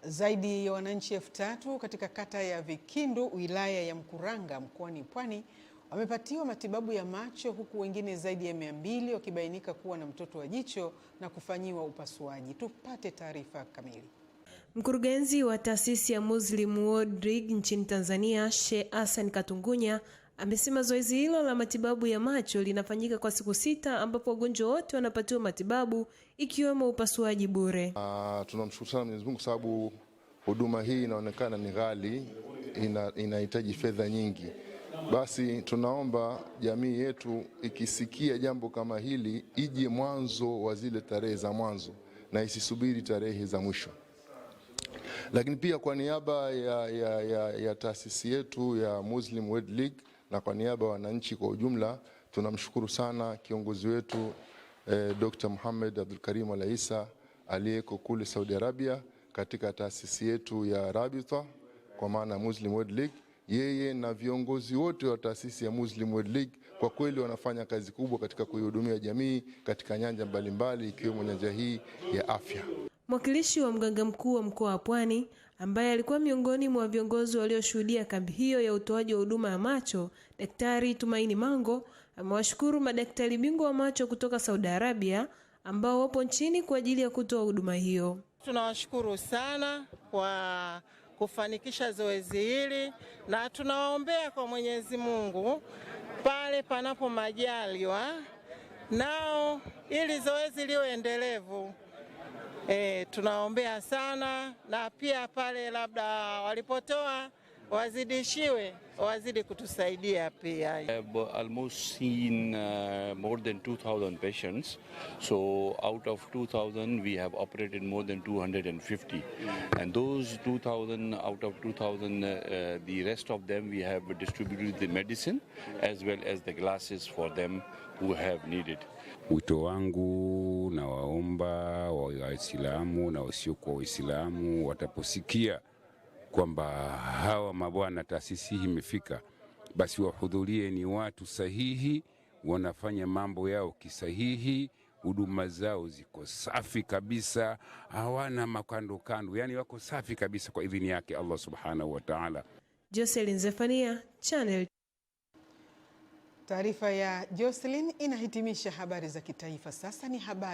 Zaidi ya wananchi 3000 katika kata ya Vikindu, wilaya ya Mkuranga, mkoani Pwani wamepatiwa matibabu ya macho, huku wengine zaidi ya 200 wakibainika kuwa na mtoto wa jicho na kufanyiwa upasuaji. Tupate taarifa kamili. Mkurugenzi wa taasisi ya Muslim World League nchini Tanzania, Sheikh Hassan Katungunya, amesema zoezi hilo la matibabu ya macho linafanyika kwa siku 6 ambapo wagonjwa wote wanapatiwa matibabu ikiwemo upasuaji bure. Tunamshukuru sana Mwenyezi Mungu sababu huduma hii inaonekana ni ghali, inahitaji fedha nyingi. Basi tunaomba jamii yetu ikisikia jambo kama hili ije mwanzo wa zile tarehe za mwanzo na isisubiri tarehe za mwisho. Lakini pia kwa niaba ya taasisi yetu ya Muslim World League na kwa niaba ya wananchi kwa ujumla, tunamshukuru sana kiongozi wetu Dr. Muhammad Abdul Karim Al Isa aliyeko kule Saudi Arabia katika taasisi yetu ya Rabita kwa maana Muslim World League. Yeye na viongozi wote wa taasisi ya Muslim World League kwa kweli wanafanya kazi kubwa katika kuihudumia jamii katika nyanja mbalimbali ikiwemo nyanja hii ya afya. Mwakilishi wa mganga mkuu wa mkoa wa Pwani ambaye alikuwa miongoni mwa viongozi walioshuhudia kambi hiyo ya utoaji wa huduma ya macho, Daktari Tumaini Mango, amewashukuru madaktari bingwa wa macho kutoka Saudi Arabia ambao wapo nchini kwa ajili ya kutoa huduma hiyo. Tunawashukuru sana kwa kufanikisha zoezi hili na tunawaombea kwa Mwenyezi Mungu pale panapo majaliwa nao ili zoezi liwe endelevu. Tunaombea sana na pia pale labda walipotoa wazidishiwe, wazidi kutusaidia pia. I have almost seen more than 2,000 patients. So out of 2,000 we have operated more than 250. And those 2,000, out of 2,000, the rest of them we have distributed the medicine as well as the glasses for them who have needed. Wito wangu na waomba Waislamu na wasiokuwa Waislamu wataposikia kwamba hawa mabwana taasisi hii imefika, basi wahudhurie. Ni watu sahihi, wanafanya mambo yao kisahihi, huduma zao ziko safi kabisa, hawana makando kando, yani wako safi kabisa kwa idhini yake Allah subhanahu wa ta'ala. Jocelyn Zefania, Channel. Taarifa ya Jocelyn inahitimisha habari za kitaifa. Sasa ni habari